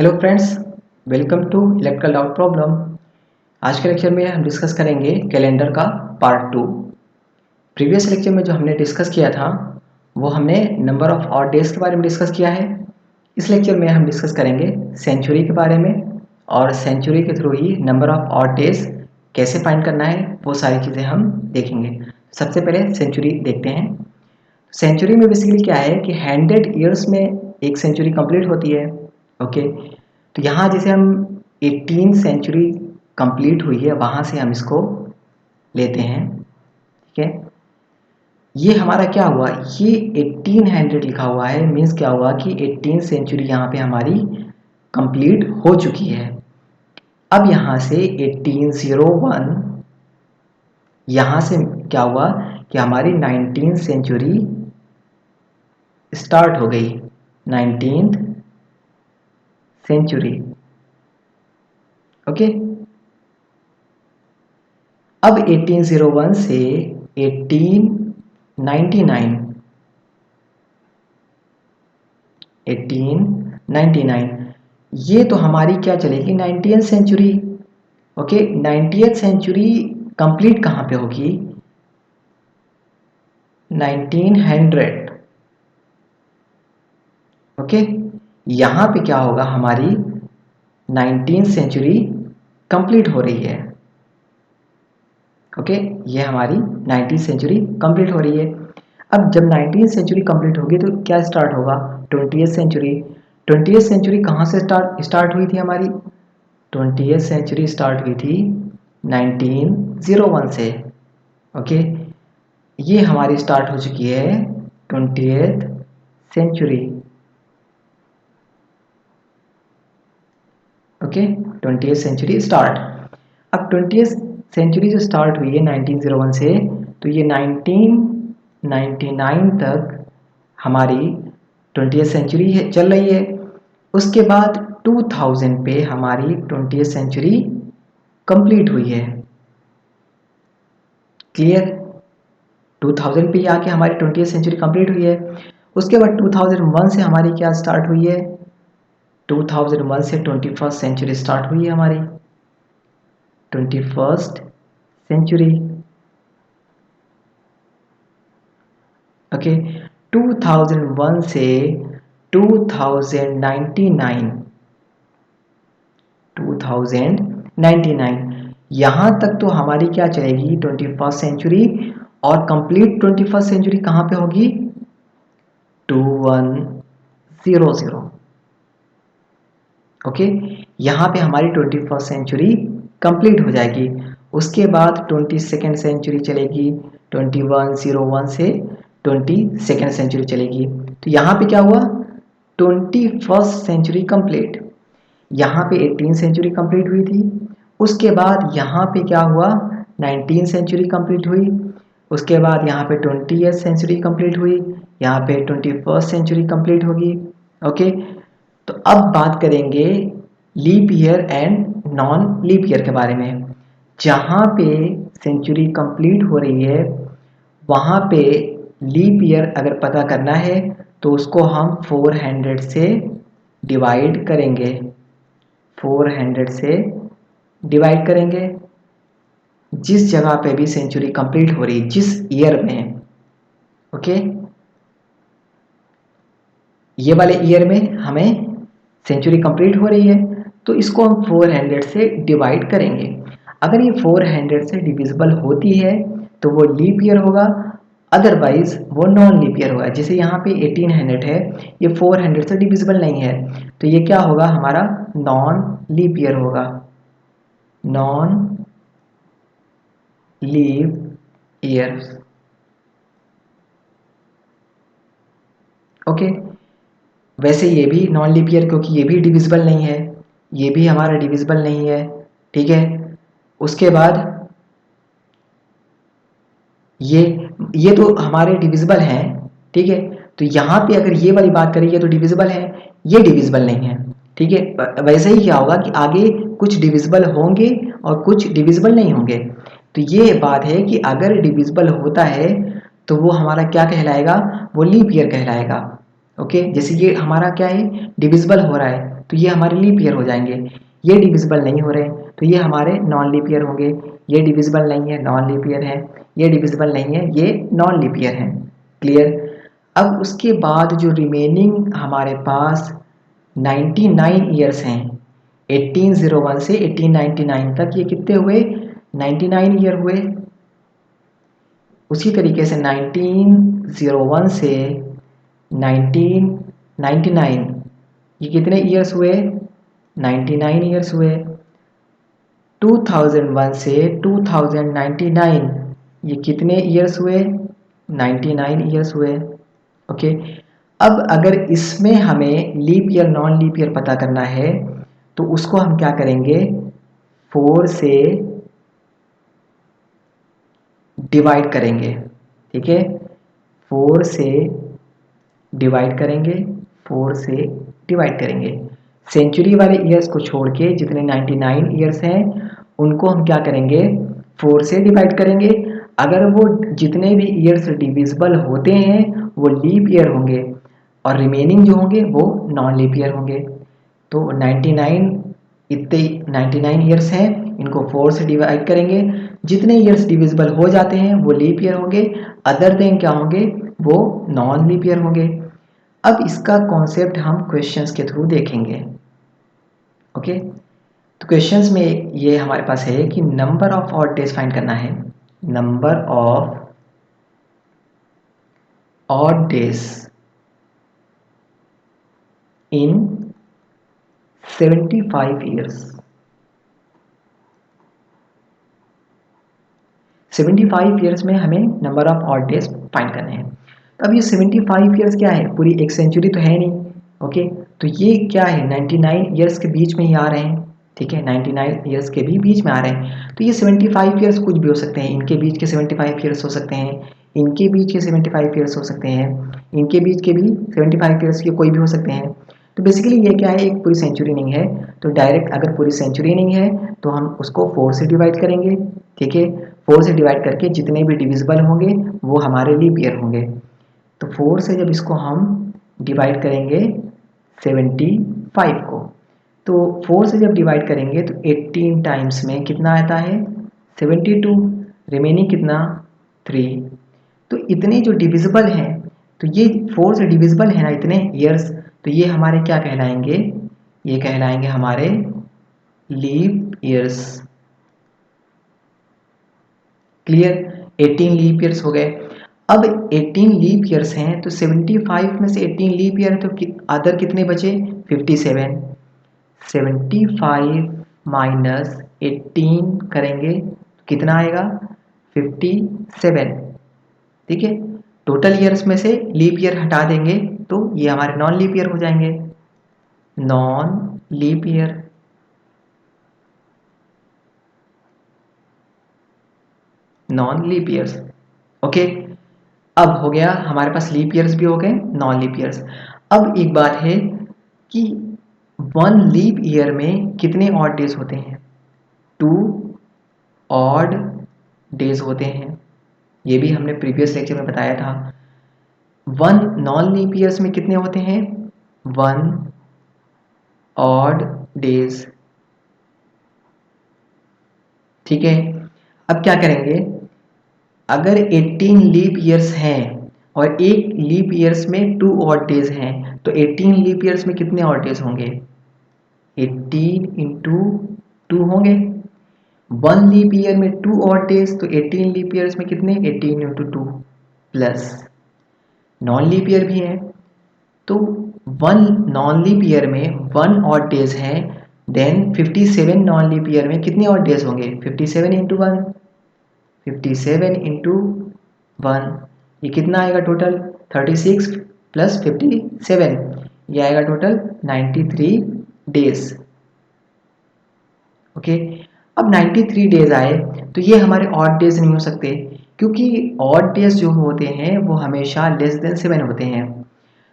Hello friends, welcome to electrical doubt problem. आज के lecture में हम डिस्कस करेंगे कैलेंडर का पार्ट 2। प्रीवियस लेक्चर में जो हमने डिस्कस किया था वो हमने नंबर ऑफ ऑड डेज के बारे में डिस्कस किया है। इस लेक्चर में हम डिस्कस करेंगे सेंचुरी के बारे में, और सेंचुरी के through he number of odd days कैसे फाइंड करना है वो सारी चीज़ें हम देखेंगे। सबसे पहले सेंचुरी देखते हैं। सेंचुरी में बेसिकली क्या है कि 100 ईयर्स में एक सेंचुरी कंप्लीट होती है। ओके, तो यहाँ जैसे हम 18 सेंचुरी कंप्लीट हुई है वहाँ से हम इसको लेते हैं। ठीक है, ये हमारा क्या हुआ, ये 1800 लिखा हुआ है, मीन्स क्या हुआ कि 18 सेंचुरी यहाँ पे हमारी कंप्लीट हो चुकी है। अब यहाँ से 1801 यहाँ से क्या हुआ कि हमारी 19 सेंचुरी स्टार्ट हो गई। 19th century. ओके, अब 1801 से 1899 ये तो हमारी क्या चलेगी 90th century. Okay, 90th century complete कहाँ पे होगी, 1900। ओके, यहाँ पे क्या होगा, हमारी 19th सेंचुरी कंप्लीट हो रही है। ओके, ये हमारी 19th सेंचुरी कंप्लीट हो रही है। अब जब 19th सेंचुरी कंप्लीट होगी तो क्या स्टार्ट होगा, 20th सेंचुरी। 20th सेंचुरी कहाँ से स्टार्ट हुई थी हमारी, 20th सेंचुरी स्टार्ट हुई थी 1901 से। ओके, ये हमारी स्टार्ट हो चुकी है 20th century. Okay, 20th century start. अब 20th सेंचुरी जो स्टार्ट हुई है 1901 से, तो ये 1999 तक हमारी 20th सेंचुरी है चल रही है। उसके बाद 2000 पे हमारी 20th सेंचुरी कंप्लीट हुई है। क्लियर, 2000 पे आके हमारी 20th सेंचुरी कंप्लीट हुई है। उसके बाद 2001 से हमारी क्या स्टार्ट हुई है, 2001 से 21st सेंचुरी स्टार्ट हुई है हमारी 21st सेंचुरी। ओके, 2001 से 2099 यहाँ तक तो हमारी क्या चलेगी 21st सेंचुरी, और कंप्लीट 21st सेंचुरी कहाँ पे होगी, 2100। ओके, यहाँ पे हमारी 21st सेंचुरी कंप्लीट हो जाएगी। उसके बाद 22nd सेंचुरी चलेगी, 2101 से 22nd सेंचुरी चलेगी। तो यहाँ पे क्या हुआ, 21st सेंचुरी कंप्लीट। यहाँ पे 18 सेंचुरी कंप्लीट हुई थी। उसके बाद यहाँ पे क्या हुआ, 19 सेंचुरी कंप्लीट हुई। उसके बाद यहाँ पे 20th सेंचुरी कंप्लीट हुई। यहाँ पे 21st सेंचुरी कंप्लीट होगी। ओके, तो अब बात करेंगे leap year and non leap year के बारे में। जहाँ पे सेंचुरी कंप्लीट हो रही है वहाँ पे लीप ईयर अगर पता करना है तो उसको हम 400 से डिवाइड करेंगे। 400 से डिवाइड करेंगे जिस जगह पे भी सेंचुरी कंप्लीट हो रही है, जिस ईयर में। ओके, ये वाले ईयर में हमें सेंचुरी कंप्लीट हो रही है तो इसको हम 400 से डिवाइड करेंगे। अगर ये 400 से डिविजिबल होती है तो वो लीप ईयर होगा, अदरवाइज वो नॉन लीप ईयर होगा। जैसे यहाँ पे 1800 है, ये 400 से डिविजिबल नहीं है, तो ये क्या होगा, हमारा नॉन लीप ईयर होगा। Non leap year. ओके, वैसे ये भी नॉन लीप ईयर क्योंकि ये भी डिविजिबल नहीं है, ये भी हमारा डिविजिबल नहीं है। ठीक है, उसके बाद ये तो हमारे डिविजिबल हैं। ठीक है, तो यहाँ पे अगर ये वाली बात करें, ये तो डिविजिबल है, ये डिविजिबल नहीं है। ठीक है, वैसे ही क्या होगा कि आगे कुछ डिविजिबल होंगे और कुछ डिविजिबल नहीं होंगे। तो ये बात है कि अगर डिविजिबल होता है तो वो हमारा क्या कहलाएगा, वो लीप ईयर कहलाएगा। ओके, जैसे ये हमारा क्या है, डिविजिबल हो रहा है तो ये हमारे लीप ईयर हो जाएंगे। ये डिविजिबल नहीं हो रहे तो ये हमारे नॉन लीप ईयर होंगे। ये डिविजिबल नहीं है, नॉन लीप ईयर है। ये डिविजिबल नहीं है, ये नॉन लीप ईयर है। क्लियर। अब उसके बाद जो रिमेनिंग हमारे पास 99 ईयर्स हैं, 1801 से 1899 तक, ये कितने हुए? 99 ईयर हुए। उसी तरीके से 1901 से 1999 ये कितने ईयर्स हुए? 99 ईयर्स हुए। 2001 से 2099 ये कितने ईयर्स हुए? 99 ईयर्स हुए। ओके। अब अगर इसमें हमें leap year non leap year पता करना है तो उसको हम क्या करेंगे? 4 से डिवाइड करेंगे। ठीक है, 4 से डिवाइड करेंगे, 4 से डिवाइड करेंगे। सेंचुरी वाले ईयर्स को छोड़ के जितने 99 ईयर्स हैं उनको हम क्या करेंगे? 4 से डिवाइड करेंगे। अगर वो जितने भी ईयर्स डिविजिबल होते हैं वो लीप ईयर होंगे और रिमेनिंग जो होंगे वो नॉन लीप ईयर होंगे। तो 99 ईयर्स हैं, इनको 4 से डिवाइड करेंगे। जितने ईयर्स डिविजिबल हो जाते हैं वो लीप ईयर होंगे, अदर देन क्या होंगे? वो नॉन लीप ईयर होंगे। अब इसका कॉन्सेप्ट हम क्वेश्चंस के थ्रू देखेंगे। ओके, तो क्वेश्चंस में ये हमारे पास है कि number of odd days find करना है। Number of odd days in 75 years. 75 years में हमें number of odd days find करने हैं। तो अब ये 75 ईयर्स क्या है? पूरी एक सेंचुरी तो है नहीं। ओके, तो ये क्या है? 99 ईयर्स के बीच में ही आ रहे हैं। ठीक है, 99 ईयर्स के भी बीच में आ रहे हैं। तो ये 75 ईयर्स कुछ भी हो सकते हैं। इनके बीच के 75 ईयर्स हो सकते हैं, इनके बीच के 75 ईयर्स हो सकते हैं, इनके बीच के भी 75 ईयर्स के कोई भी हो सकते हैं। तो बेसिकली ये क्या है? एक पूरी सेंचुरी नहीं है। तो डायरेक्ट अगर पूरी सेंचुरी नहीं है तो हम उसको 4 से डिवाइड करेंगे। ठीक है, 4 से डिवाइड करके जितने भी डिविजिबल होंगे वो हमारे लीप ईयर होंगे। तो 4 से जब इसको हम डिवाइड करेंगे 75 को, तो 4 से जब डिवाइड करेंगे तो 18 टाइम्स में कितना आता है? 72। रिमेनिंग कितना? 3। तो इतने जो डिविजिबल हैं, तो ये 4 से डिविजिबल है ना इतने ईयर्स, तो ये हमारे क्या कहलाएंगे? ये कहलाएंगे हमारे leap years. Clear. 18 leap years हो गए। अब 18 लीप ईयर्स हैं तो 75 में से 18 लीप ईयर तो अदर कितने बचे? 57। 75 माइनस 18 करेंगे कितना आएगा? 57। ठीक है, टोटल ईयर्स में से लीप ईयर हटा देंगे तो ये हमारे नॉन लीप ईयर हो जाएंगे। Non leap year. Non leap years. Okay, अब हो गया हमारे पास लीप ईयर्स भी हो गए, नॉन लीप ईयर्स। अब एक बात है कि 1 लीप ईयर में कितने ऑड डेज होते हैं? 2 ऑड डेज होते हैं। ये भी हमने प्रीवियस लेक्चर में बताया था। 1 नॉन लीप ईयर्स में कितने होते हैं? 1 ऑड डेज। ठीक है, अब क्या करेंगे? अगर 18 लीप ईयर्स हैं और एक लीप ईयर्स में 2 ऑड डेज हैं तो 18 लीप ईयर्स में कितने ऑड डेज होंगे? 18 इंटू 2 होंगे। 1 लीप ईयर में 2 ऑड डेज तो 18 लीप ईयर्स में कितने? 18 into 2 plus non leap year भी है तो 1 नॉन लीप ईयर में 1 ऑड डेज है, देन 57 नॉन लीप ईयर में कितने ऑड डेज होंगे? 57 इंटू 1। 57 इंटू 1 ये कितना आएगा टोटल? 36 प्लस 57 ये आएगा टोटल 93 डेज। ओके, अब 93 डेज आए तो ये हमारे ऑड डेज नहीं हो सकते क्योंकि ऑड डेज जो होते हैं वो हमेशा लेस देन 7 होते हैं।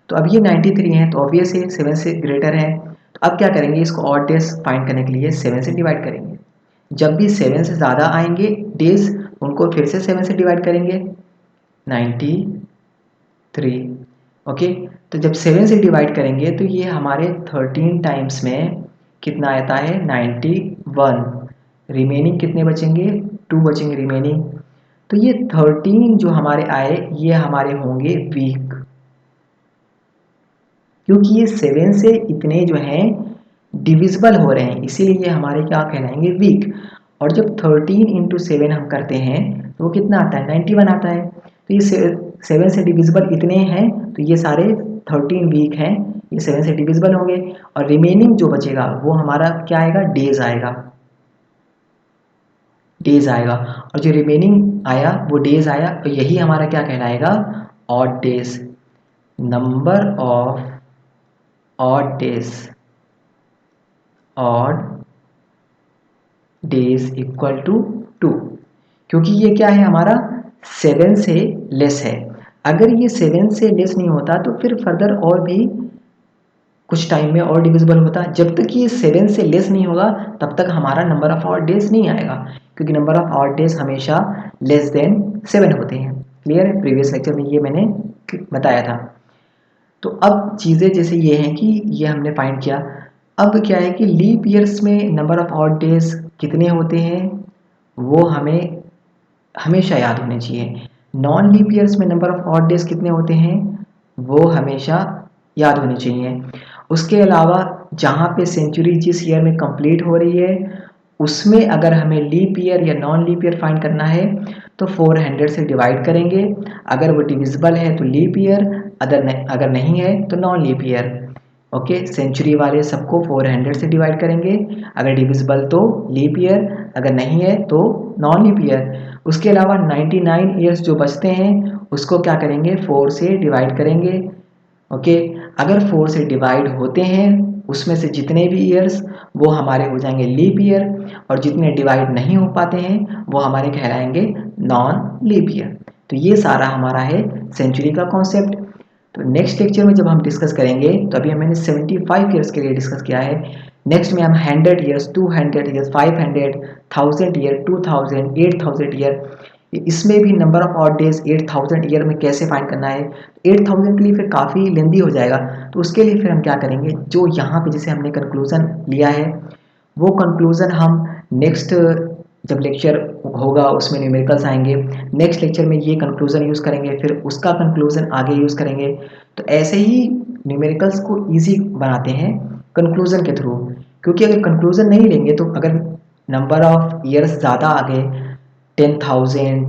तो अब ये 93 हैं तो ऑब्वियस है 7 से ग्रेटर है। तो अब क्या करेंगे? इसको ऑड डेज फाइंड करने के लिए 7 से डिवाइड करेंगे। जब भी 7 से ज़्यादा आएंगे डेज उनको फिर से 7 से डिवाइड करेंगे। 93। ओके, तो जब 7 से डिवाइड करेंगे तो ये हमारे 13 टाइम्स में कितना आता है 91। रिमेनिंग कितने बचेंगे 2 बचेंगे रिमेनिंग। तो ये 13 जो हमारे आए ये हमारे होंगे वीक, क्योंकि ये 7 से इतने जो हैं डिविजिबल हो रहे हैं, इसीलिए ये हमारे क्या कहलाएंगे वीक। और जब 13 इंटू 7 हम करते हैं तो वो कितना आता है 91 आता है। तो ये 7 से डिविजिबल इतने हैं तो ये सारे 13 वीक हैं, ये 7 से डिविजिबल होंगे। और रिमेनिंग जो बचेगा वो हमारा क्या आएगा डेज आएगा, डेज आएगा। और जो रिमेनिंग आया वो डेज आया, तो यही हमारा क्या कहलाएगा odd days. Number of odd days, odd days equal to 2, क्योंकि ये क्या है हमारा 7 से लेस है। अगर ये 7 से लेस नहीं होता तो फिर फर्दर और भी कुछ टाइम में और डिविजिबल होता। जब तक ये 7 से लेस नहीं होगा तब तक हमारा नंबर ऑफ ऑड डेज नहीं आएगा, क्योंकि नंबर ऑफ ऑड डेज हमेशा लेस देन 7 होते हैं। क्लियर है, प्रीवियस लेक्चर में ये मैंने बताया था। तो अब चीज़ें जैसे ये हैं कि ये हमने फाइंड किया। अब क्या है कि लीप ईयर्स में नंबर ऑफ ऑड डेज कितने होते हैं वो हमें हमेशा याद होने चाहिए। नॉन लीप ईयर्स में नंबर ऑफ ऑड डेज कितने होते हैं वो हमेशा याद होने चाहिए। उसके अलावा जहाँ पे सेंचुरी जिस ईयर में कंप्लीट हो रही है उसमें अगर हमें लीप ईयर या नॉन लीप ईयर फाइंड करना है तो 400 से डिवाइड करेंगे। अगर वो डिविजिबल है तो लीप ईयर, अगर नहीं है तो non leap year. Okay, century वाले सबको 400 से डिवाइड करेंगे, अगर डिविजिबल तो लीप ईयर, अगर नहीं है तो नॉन लीप ईयर। उसके अलावा 99 ईयर्स जो बचते हैं उसको क्या करेंगे 4 से डिवाइड करेंगे। ओके, अगर 4 से डिवाइड होते हैं उसमें से जितने भी ईयर्स वो हमारे हो जाएंगे लीप ईयर, और जितने डिवाइड नहीं हो पाते हैं वो हमारे कहलाएंगे नॉन लीप ईयर। तो ये सारा हमारा है सेंचुरी का कॉन्सेप्ट। तो नेक्स्ट लेक्चर में जब हम डिस्कस करेंगे तो अभी मैंने 75 ईयर्स के लिए डिस्कस किया है। नेक्स्ट में हम 100 ईयर्स, 200 ईयर्स, 500, 1000 ईयर, 2000, 8000 ईयर, इसमें भी number of odd days 8000 year में कैसे फाइंड करना है। 8000 के लिए फिर काफ़ी लेंदी हो जाएगा, तो उसके लिए फिर हम क्या करेंगे, जो यहाँ पे जैसे हमने कंक्लूज़न लिया है वो कंक्लूज़न हम नेक्स्ट जब लेक्चर होगा उसमें न्यूमेरिकल्स आएंगे, नेक्स्ट लेक्चर में ये कंक्लूज़न यूज़ करेंगे, फिर उसका कंक्लूज़न आगे यूज़ करेंगे। तो ऐसे ही न्यूमेरिकल्स को ईजी बनाते हैं कंक्लूज़न के थ्रू, क्योंकि अगर कंक्लूज़न नहीं लेंगे तो अगर नंबर ऑफ ईयर्स ज़्यादा आ गए 10,000,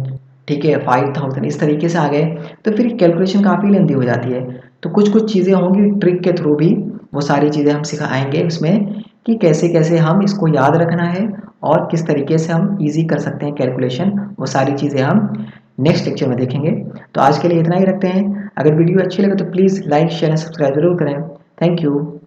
ठीक है 5,000 इस तरीके से आ गए तो फिर कैलकुलेशन काफ़ी लेंदी हो जाती है। तो कुछ कुछ चीज़ें होंगी ट्रिक के थ्रू भी, वो सारी चीज़ें हम सिखाएंगे उसमें कि कैसे कैसे हम इसको याद रखना है और किस तरीके से हम इजी कर सकते हैं कैलकुलेशन, वो सारी चीज़ें हम नेक्स्ट लेक्चर में देखेंगे। तो आज के लिए इतना ही रखते हैं। अगर वीडियो अच्छी लगे तो please like share and subscribe जरूर करें। Thank you.